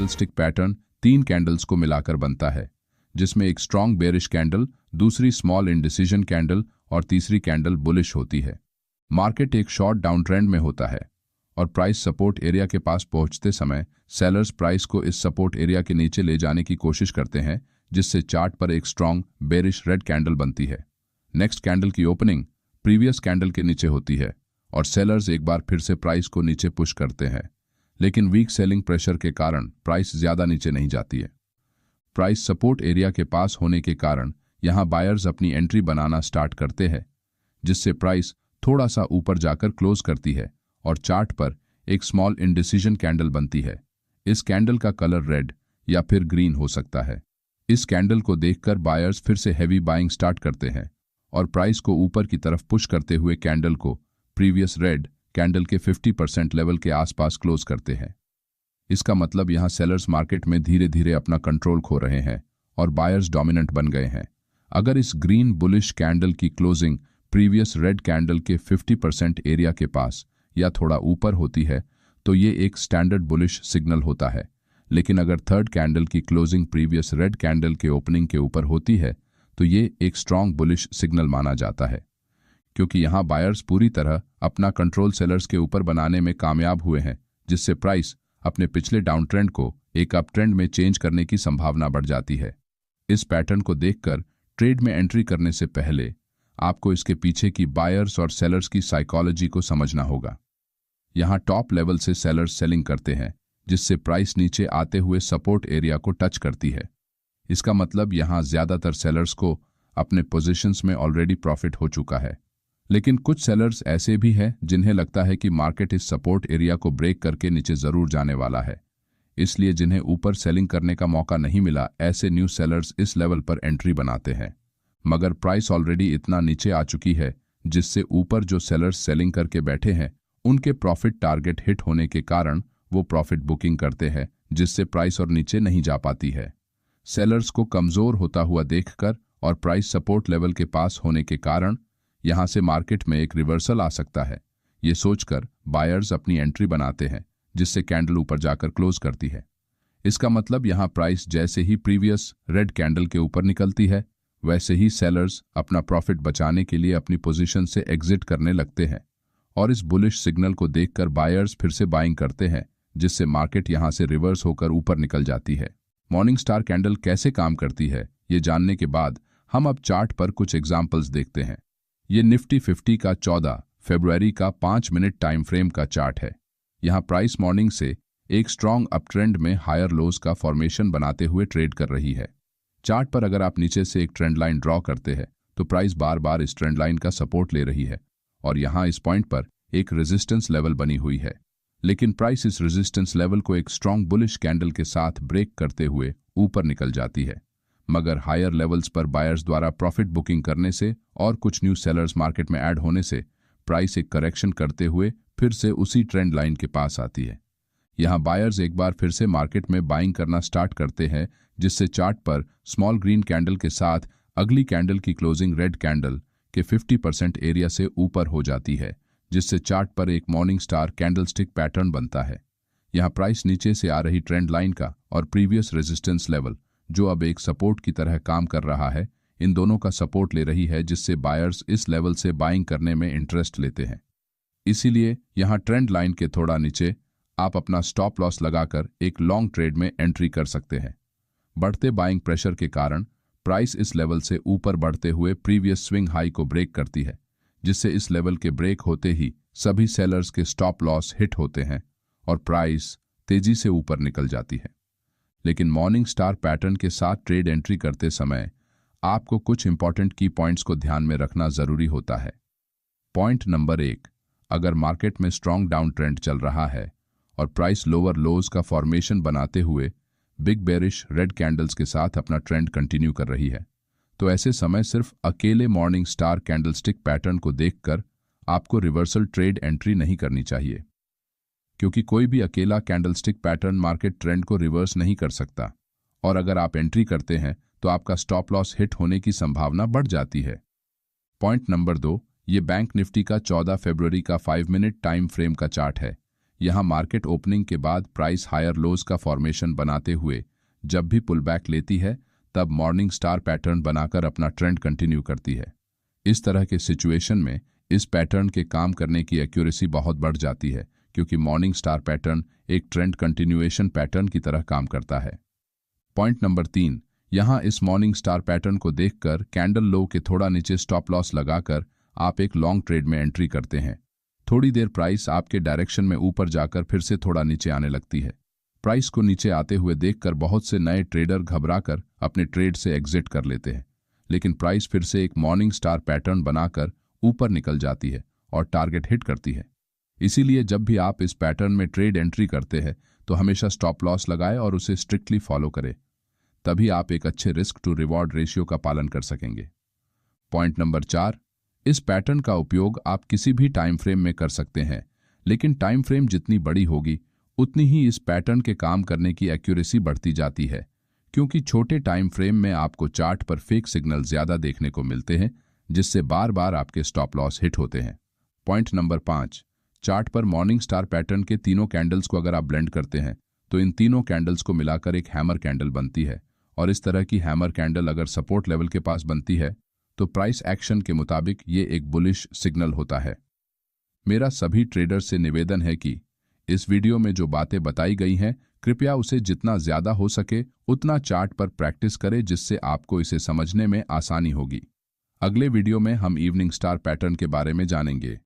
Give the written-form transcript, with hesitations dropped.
Candlestick pattern 3 candles को मिलाकर बनता है, जिसमें एक स्ट्रॉन्ग बेरिश कैंडल, दूसरी स्मॉल इंडिसीजन कैंडल और तीसरी कैंडल बुलिश होती है। मार्केट एक शॉर्ट डाउन ट्रेंड में होता है और प्राइस सपोर्ट एरिया के पास पहुंचते समय सेलर्स प्राइस को इस सपोर्ट एरिया के नीचे ले जाने की कोशिश करते हैं, जिससे चार्ट पर एक स्ट्रॉन्ग बेरिश रेड कैंडल बनती है। नेक्स्ट कैंडल की ओपनिंग प्रीवियस कैंडल के नीचे होती है और सेलर्स एक बार फिर से प्राइस को नीचे पुश करते हैं, लेकिन वीक सेलिंग प्रेशर के कारण प्राइस ज्यादा नीचे नहीं जाती है। प्राइस सपोर्ट एरिया के पास होने के कारण यहां बायर्स अपनी एंट्री बनाना स्टार्ट करते हैं, जिससे प्राइस थोड़ा सा ऊपर जाकर क्लोज करती है और चार्ट पर एक स्मॉल इंडिसीजन कैंडल बनती है। इस कैंडल का कलर रेड या फिर ग्रीन हो सकता है। इस कैंडल को देखकर बायर्स फिर से हैवी बाइंग स्टार्ट करते हैं और प्राइस को ऊपर की तरफ पुश करते हुए कैंडल को प्रीवियस रेड कैंडल के 50% लेवल के आसपास क्लोज करते हैं। इसका मतलब यहां सेलर्स मार्केट में धीरे धीरे अपना कंट्रोल खो रहे हैं और बायर्स डोमिनेंट बन गए हैं। अगर इस ग्रीन बुलिश कैंडल की क्लोजिंग प्रीवियस रेड कैंडल के 50% एरिया के पास या थोड़ा ऊपर होती है तो ये एक स्टैंडर्ड बुलिश सिग्नल होता है, लेकिन अगर थर्ड कैंडल की क्लोजिंग प्रीवियस रेड कैंडल के ओपनिंग के ऊपर होती है तो ये एक स्ट्रॉन्ग बुलिश सिग्नल माना जाता है, क्योंकि यहां बायर्स पूरी तरह अपना कंट्रोल सेलर्स के ऊपर बनाने में कामयाब हुए हैं, जिससे प्राइस अपने पिछले डाउन ट्रेंड को एक अप ट्रेंड में चेंज करने की संभावना बढ़ जाती है। इस पैटर्न को देखकर ट्रेड में एंट्री करने से पहले आपको इसके पीछे की बायर्स और सेलर्स की साइकोलॉजी को समझना होगा। यहां टॉप लेवल से सेलर्स सेलिंग करते हैं, जिससे प्राइस नीचे आते हुए सपोर्ट एरिया को टच करती है। इसका मतलब यहां ज्यादातर सेलर्स को अपने पोजीशंस में ऑलरेडी प्रॉफिट हो चुका है, लेकिन कुछ सेलर्स ऐसे भी हैं जिन्हें लगता है कि मार्केट इस सपोर्ट एरिया को ब्रेक करके नीचे जरूर जाने वाला है, इसलिए जिन्हें ऊपर सेलिंग करने का मौका नहीं मिला, ऐसे न्यू सेलर्स इस लेवल पर एंट्री बनाते हैं। मगर प्राइस ऑलरेडी इतना नीचे आ चुकी है जिससे ऊपर जो सेलर्स सेलिंग करके बैठे हैं उनके प्रॉफिट टारगेट हिट होने के कारण वो प्रॉफिट बुकिंग करते हैं, जिससे प्राइस और नीचे नहीं जा पाती है। सेलर्स को कमजोर होता हुआ देखकर और प्राइस सपोर्ट लेवल के पास होने के कारण यहां से मार्केट में एक रिवर्सल आ सकता है, ये सोचकर बायर्स अपनी एंट्री बनाते हैं, जिससे कैंडल ऊपर जाकर क्लोज करती है। इसका मतलब यहां प्राइस जैसे ही प्रीवियस रेड कैंडल के ऊपर निकलती है, वैसे ही सेलर्स अपना प्रॉफिट बचाने के लिए अपनी पोजीशन से एग्जिट करने लगते हैं और इस बुलिश सिग्नल को देखकर बायर्स फिर से बाइंग करते हैं, जिससे मार्केट यहां से रिवर्स होकर ऊपर निकल जाती है। मॉर्निंग स्टार कैंडल कैसे काम करती है ये जानने के बाद हम अब चार्ट पर कुछ एग्जाम्पल्स देखते हैं। ये निफ्टी 50 का 14 फरवरी का 5 मिनट टाइम फ्रेम का चार्ट है। यहाँ प्राइस मॉर्निंग से एक स्ट्रॉन्ग अप ट्रेंड में हायर लोज का फॉर्मेशन बनाते हुए ट्रेड कर रही है। चार्ट पर अगर आप नीचे से एक ट्रेंड लाइन ड्रॉ करते हैं तो प्राइस बार बार इस ट्रेंड लाइन का सपोर्ट ले रही है और यहाँ इस पॉइंट पर एक रेजिस्टेंस लेवल बनी हुई है, लेकिन प्राइस इस रेजिस्टेंस लेवल को एक स्ट्रॉन्ग बुलिश कैंडल के साथ ब्रेक करते हुए ऊपर निकल जाती है। मगर हायर लेवल्स पर बायर्स द्वारा प्रॉफिट बुकिंग करने से और कुछ न्यू सेलर्स मार्केट में ऐड होने से प्राइस एक करेक्शन करते हुए फिर से उसी ट्रेंड लाइन के पास आती है। यहां बायर्स एक बार फिर से मार्केट में बाइंग करना स्टार्ट करते हैं, जिससे चार्ट पर स्मॉल ग्रीन कैंडल के साथ अगली कैंडल की क्लोजिंग रेड कैंडल के 50% एरिया से ऊपर हो जाती है, जिससे चार्ट पर एक मॉर्निंग स्टार कैंडलस्टिक पैटर्न बनता है। यहां प्राइस नीचे से आ रही ट्रेंड लाइन का और प्रीवियस रेजिस्टेंस लेवल, जो अब एक सपोर्ट की तरह काम कर रहा है, इन दोनों का सपोर्ट ले रही है, जिससे बायर्स इस लेवल से बाइंग करने में इंटरेस्ट लेते हैं। इसीलिए यहां ट्रेंड लाइन के थोड़ा नीचे आप अपना स्टॉप लॉस लगाकर एक लॉन्ग ट्रेड में एंट्री कर सकते हैं। बढ़ते बाइंग प्रेशर के कारण प्राइस इस लेवल से ऊपर बढ़ते हुए प्रीवियस स्विंग हाई को ब्रेक करती है, जिससे इस लेवल के ब्रेक होते ही सभी सेलर्स के स्टॉप लॉस हिट होते हैं और प्राइस तेजी से ऊपर निकल जाती है। लेकिन मॉर्निंग स्टार पैटर्न के साथ ट्रेड एंट्री करते समय आपको कुछ इंपॉर्टेंट की पॉइंट्स को ध्यान में रखना जरूरी होता है। पॉइंट नंबर 1, अगर मार्केट में स्ट्रॉन्ग डाउन ट्रेंड चल रहा है और प्राइस लोअर लोज का फॉर्मेशन बनाते हुए बिग बेरिश रेड कैंडल्स के साथ अपना ट्रेंड कंटिन्यू कर रही है, तो ऐसे समय सिर्फ अकेले मॉर्निंग स्टार कैंडलस्टिक पैटर्न को देखकर आपको रिवर्सल ट्रेड एंट्री नहीं करनी चाहिए, क्योंकि कोई भी अकेला कैंडलस्टिक पैटर्न मार्केट ट्रेंड को रिवर्स नहीं कर सकता और अगर आप एंट्री करते हैं तो आपका स्टॉप लॉस हिट होने की संभावना बढ़ जाती है। पॉइंट नंबर 2, ये बैंक निफ्टी का 14 फरवरी का 5 मिनट टाइम फ्रेम का चार्ट है। यहाँ मार्केट ओपनिंग के बाद प्राइस हायर लोज का फॉर्मेशन बनाते हुए जब भी पुल बैक लेती है तब मॉर्निंग स्टार पैटर्न बनाकर अपना ट्रेंड कंटिन्यू करती है। इस तरह के सिचुएशन में इस पैटर्न के काम करने की एक्यूरेसी बहुत बढ़ जाती है, क्योंकि मॉर्निंग स्टार पैटर्न एक ट्रेंड कंटिन्यूएशन पैटर्न की तरह काम करता है। पॉइंट नंबर 3, यहाँ इस मॉर्निंग स्टार पैटर्न को देखकर कैंडल लो के थोड़ा नीचे स्टॉप लॉस लगाकर आप एक लॉन्ग ट्रेड में एंट्री करते हैं। थोड़ी देर प्राइस आपके डायरेक्शन में ऊपर जाकर फिर से थोड़ा नीचे आने लगती है। प्राइस को नीचे आते हुए देखकर बहुत से नए ट्रेडर घबराकर अपने ट्रेड से एग्जिट कर लेते हैं, लेकिन प्राइस फिर से एक मॉर्निंग स्टार पैटर्न बनाकर ऊपर निकल जाती है और टारगेट हिट करती है। इसीलिए जब भी आप इस पैटर्न में ट्रेड एंट्री करते हैं तो हमेशा स्टॉप लॉस लगाएं और उसे स्ट्रिक्टली फॉलो करें, तभी आप एक अच्छे रिस्क टू रिवॉर्ड रेशियो का पालन कर सकेंगे। पॉइंट नंबर 4, इस पैटर्न का उपयोग आप किसी भी टाइम फ्रेम में कर सकते हैं, लेकिन टाइम फ्रेम जितनी बड़ी होगी उतनी ही इस पैटर्न के काम करने की एक्यूरेसी बढ़ती जाती है, क्योंकि छोटे टाइम फ्रेम में आपको चार्ट पर फेक सिग्नल ज्यादा देखने को मिलते हैं, जिससे बार बार आपके स्टॉप लॉस हिट होते हैं। पॉइंट नंबर 5, चार्ट पर मॉर्निंग स्टार पैटर्न के तीनों कैंडल्स को अगर आप ब्लेंड करते हैं तो इन तीनों कैंडल्स को मिलाकर एक हैमर कैंडल बनती है, और इस तरह की हैमर कैंडल अगर सपोर्ट लेवल के पास बनती है तो प्राइस एक्शन के मुताबिक ये एक बुलिश सिग्नल होता है। मेरा सभी ट्रेडर्स से निवेदन है कि इस वीडियो में जो बातें बताई गई हैं कृपया उसे जितना ज्यादा हो सके उतना चार्ट पर प्रैक्टिस करें, जिससे आपको इसे समझने में आसानी होगी। अगले वीडियो में हम इवनिंग स्टार पैटर्न के बारे में जानेंगे।